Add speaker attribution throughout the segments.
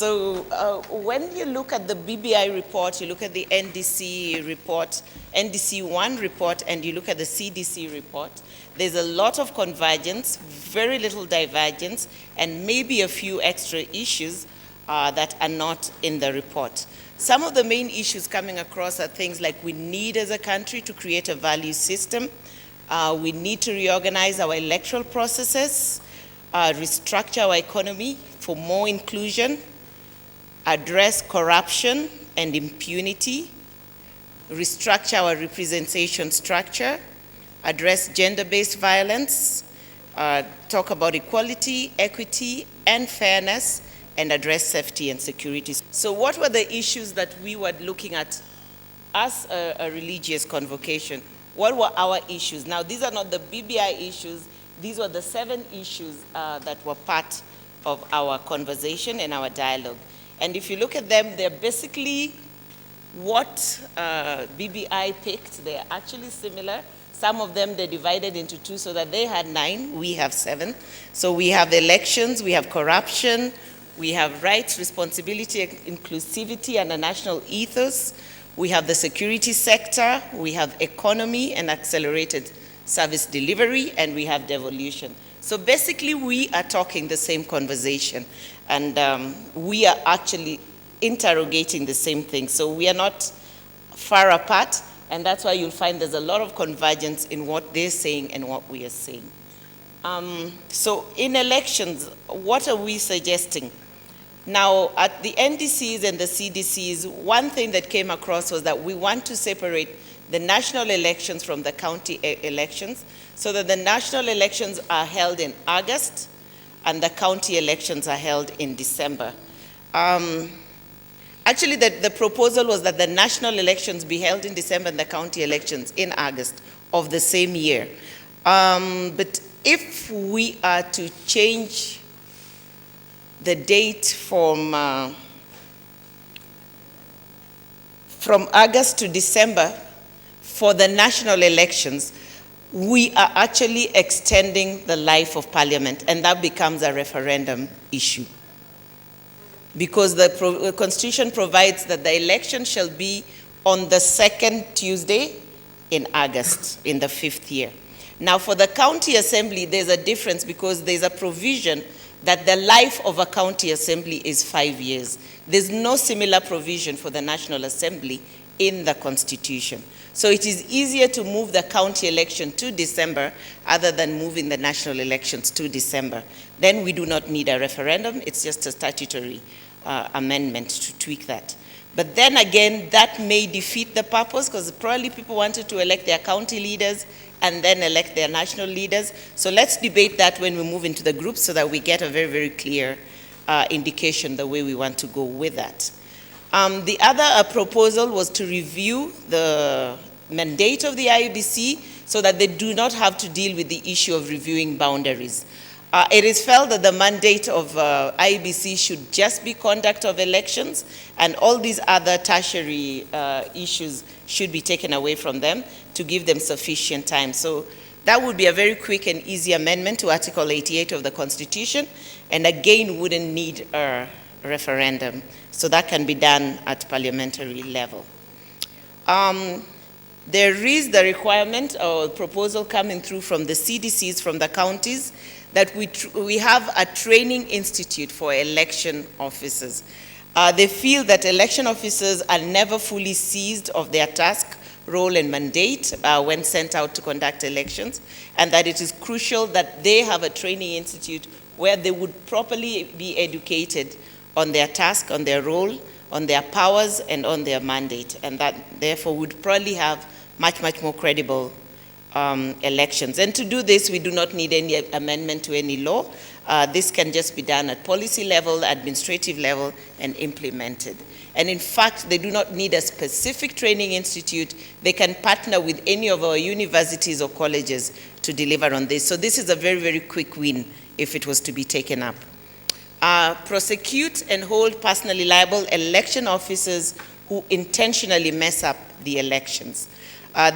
Speaker 1: When you look at the BBI report, you look at the NDC report, NDC1 report, and you look at the CDC report, there's a lot of convergence, very little divergence, and maybe a few extra issues that are not in the report. Some of the main issues coming across are things like we need as a country to create a value system. We need to reorganize our electoral processes, restructure our economy for more inclusion, address corruption and impunity, restructure our representation structure, address gender-based violence, talk about equality, equity, and fairness, and address safety and security. So what were the issues that we were looking at as a religious convocation? What were our issues? Now, these are not the BBI issues. These were the 7 issues that were part of our conversation and our dialogue. And if you look at them, they're basically what BBI picked. They're actually similar. Some of them they divided into 2 so that they had 9, we have 7. So we have elections, we have corruption, we have rights, responsibility, inclusivity, and a national ethos. We have the security sector, we have economy and accelerated service delivery, and we have devolution. So basically we are talking the same conversation, and we are actually interrogating the same thing. So we are not far apart, and that's why you'll find there's a lot of convergence in what they're saying and what we are saying. So in elections, what are we suggesting? Now, at the NDCs and the CDCs, one thing that came across was that we want to separate the national elections from the county elections, so that the national elections are held in August and the county elections are held in December. Actually, the proposal was that the national elections be held in December and the county elections in August of the same year. But if we are to change the date from August to December for the national elections, we are actually extending the life of Parliament, and that becomes a referendum issue. Because the Constitution provides that the election shall be on the 2nd Tuesday in August, in the 5th year. Now, for the county assembly, there's a difference because there's a provision that the life of a county assembly is 5 years. There's no similar provision for the National Assembly in the Constitution. So it is easier to move the county election to December other than moving the national elections to December. Then we do not need a referendum. It's just a statutory amendment to tweak that. But then again, that may defeat the purpose because probably people wanted to elect their county leaders and then elect their national leaders. So let's debate that when we move into the groups so that we get a very, very clear indication the way we want to go with that. The other proposal was to review the mandate of the IEBC so that they do not have to deal with the issue of reviewing boundaries. It is felt that the mandate of IEBC should just be conduct of elections, and all these other tertiary issues should be taken away from them to give them sufficient time. So that would be a very quick and easy amendment to Article 88 of the Constitution, and again wouldn't need a referendum. So that can be done at parliamentary level. There is the requirement or proposal coming through from the CDCs, from the counties, that we have a training institute for election officers. They feel that election officers are never fully seized of their task, role, and mandate when sent out to conduct elections, and that it is crucial that they have a training institute where they would properly be educated on their task, on their role, on their powers, and on their mandate, and that therefore would probably have much, much more credible elections. And to do this, we do not need any amendment to any law. This can just be done at policy level, administrative level, and implemented. And in fact, they do not need a specific training institute. They can partner with any of our universities or colleges to deliver on this. So this is a very, very quick win if it was to be taken up. Prosecute and hold personally liable election officers who intentionally mess up the elections.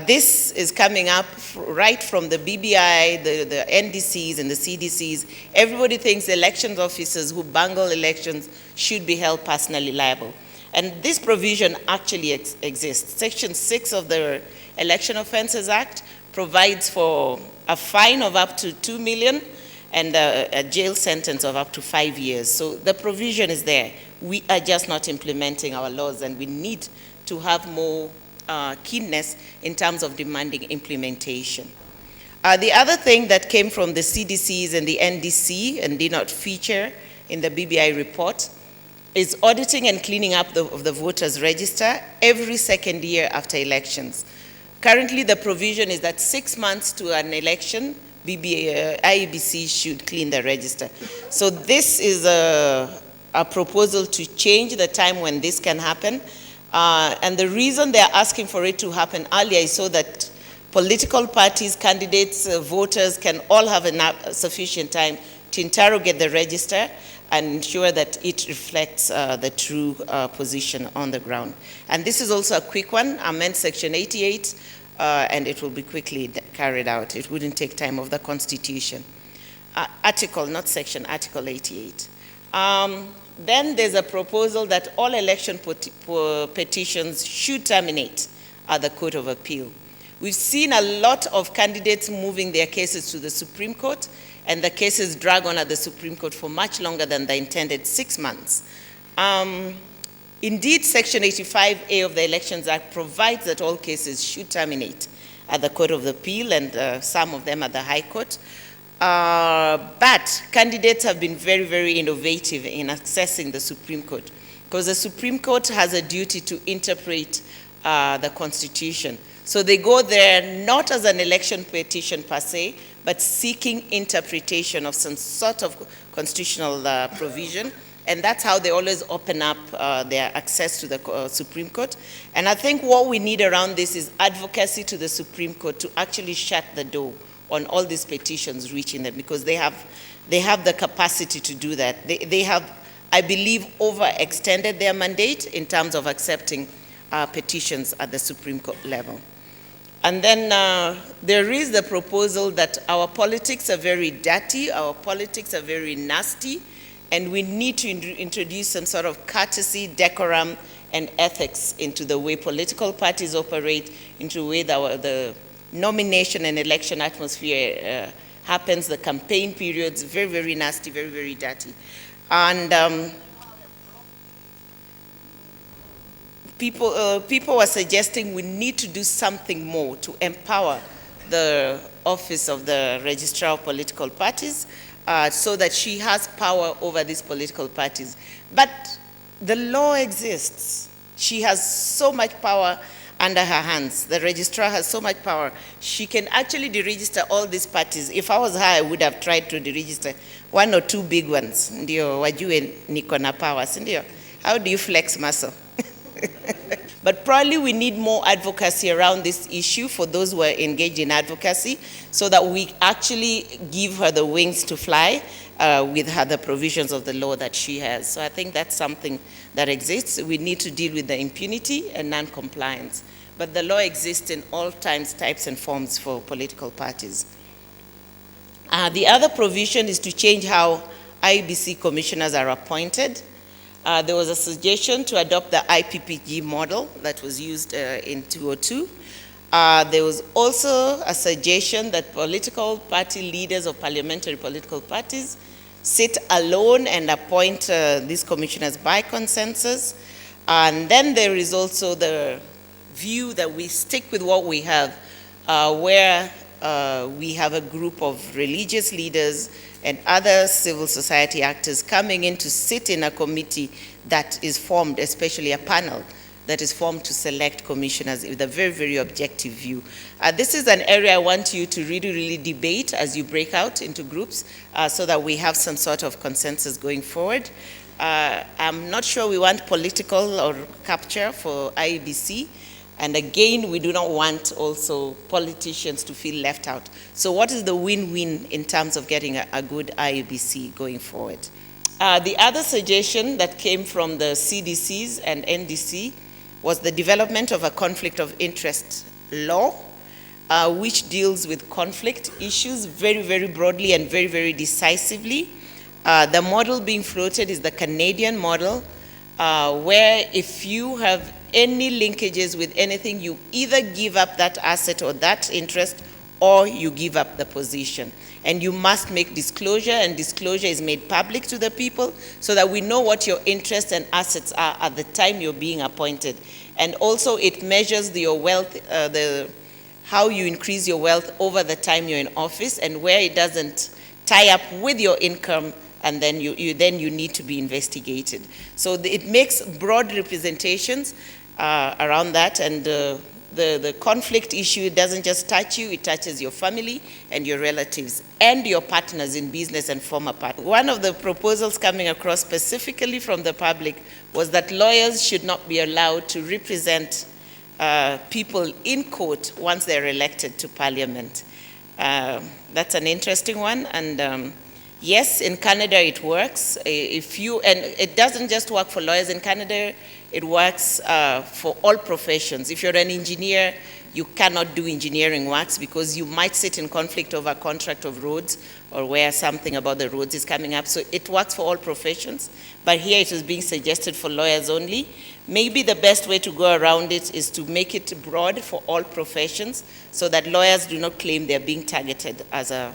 Speaker 1: This is coming up right from the BBI, the NDCs and the CDCs. Everybody thinks elections officers who bungle elections should be held personally liable. And this provision actually exists. Section 6 of the Election Offences Act provides for a fine of up to 2 million and a jail sentence of up to 5 years. So the provision is there. We are just not implementing our laws, and we need to have more keenness in terms of demanding implementation. The other thing that came from the CDCs and the NDC and did not feature in the BBI report is auditing and cleaning up of the voters register every second year after elections. Currently, the provision is that 6 months to an election, IEBC should clean the register. So this is a proposal to change the time when this can happen. And the reason they're asking for it to happen earlier is so that political parties, candidates, voters can all have enough sufficient time to interrogate the register and ensure that it reflects the true position on the ground. And this is also a quick one, amend Section 88, and it will be quickly carried out. It wouldn't take time of the Constitution. Article, not section, Article 88. Then there's a proposal that all election petitions should terminate at the Court of Appeal. We've seen a lot of candidates moving their cases to the Supreme Court, and the cases drag on at the Supreme Court for much longer than the intended 6 months. Indeed, Section 85A of the Elections Act provides that all cases should terminate at the Court of Appeal, and some of them at the High Court. But candidates have been very, very innovative in accessing the Supreme Court, because the Supreme Court has a duty to interpret the Constitution. So they go there not as an election petition per se, but seeking interpretation of some sort of constitutional provision. And that's how they always open up their access to the Supreme Court. And I think what we need around this is advocacy to the Supreme Court to actually shut the door on all these petitions reaching them, because they have the capacity to do that. They have, I believe, overextended their mandate in terms of accepting petitions at the Supreme Court level. And then there is the proposal that our politics are very dirty, our politics are very nasty, and we need to introduce some sort of courtesy, decorum, and ethics into the way political parties operate, into the way the nomination and election atmosphere happens, the campaign periods, very, very nasty, very, very dirty. And people are suggesting we need to do something more to empower the office of the Registrar of Political Parties so that she has power over these political parties. But the law exists. She has so much power under her hands. The registrar has so much power. She can actually deregister all these parties. If I was her, I would have tried to deregister 1 or 2 big ones. Ndio wajue niko na power, sindio? How do you flex muscle? But probably we need more advocacy around this issue for those who are engaged in advocacy, so that we actually give her the wings to fly with her the provisions of the law that she has. So I think that's something that exists. We need to deal with the impunity and non-compliance. But the law exists in all types and forms for political parties. The other provision is to change how IEBC commissioners are appointed. There was a suggestion to adopt the IPPG model that was used in 2002. There was also a suggestion that political party leaders of parliamentary political parties sit alone and appoint these commissioners by consensus. And then there is also the view that we stick with what we have, where we have a group of religious leaders and other civil society actors coming in to sit in a committee that is formed, especially a panel that is formed to select commissioners with a very, very objective view. This is an area I want you to really, really debate as you break out into groups so that we have some sort of consensus going forward. I'm not sure we want political or capture for IEBC. And again, we do not want also politicians to feel left out. So what is the win-win in terms of getting a good IEBC going forward? The other suggestion that came from the CDCs and NDC was the development of a conflict of interest law, which deals with conflict issues very, very broadly and very, very decisively. The model being floated is the Canadian model, where if you have any linkages with anything, you either give up that asset or that interest, or you give up the position. And you must make disclosure, and disclosure is made public to the people so that we know what your interests and assets are at the time you're being appointed. And also it measures your wealth, how you increase your wealth over the time you're in office, and where it doesn't tie up with your income, and then you need to be investigated. So it makes broad representations around that, and the conflict issue doesn't just touch you, it touches your family and your relatives and your partners in business and former partners. One of the proposals coming across specifically from the public was that lawyers should not be allowed to represent people in court once they're elected to parliament. That's an interesting one, and yes, in Canada it works. And it doesn't just work for lawyers in Canada, it works for all professions. If you're an engineer, you cannot do engineering works because you might sit in conflict over a contract of roads or where something about the roads is coming up. So it works for all professions, but here it is being suggested for lawyers only. Maybe the best way to go around it is to make it broad for all professions so that lawyers do not claim they're being targeted as a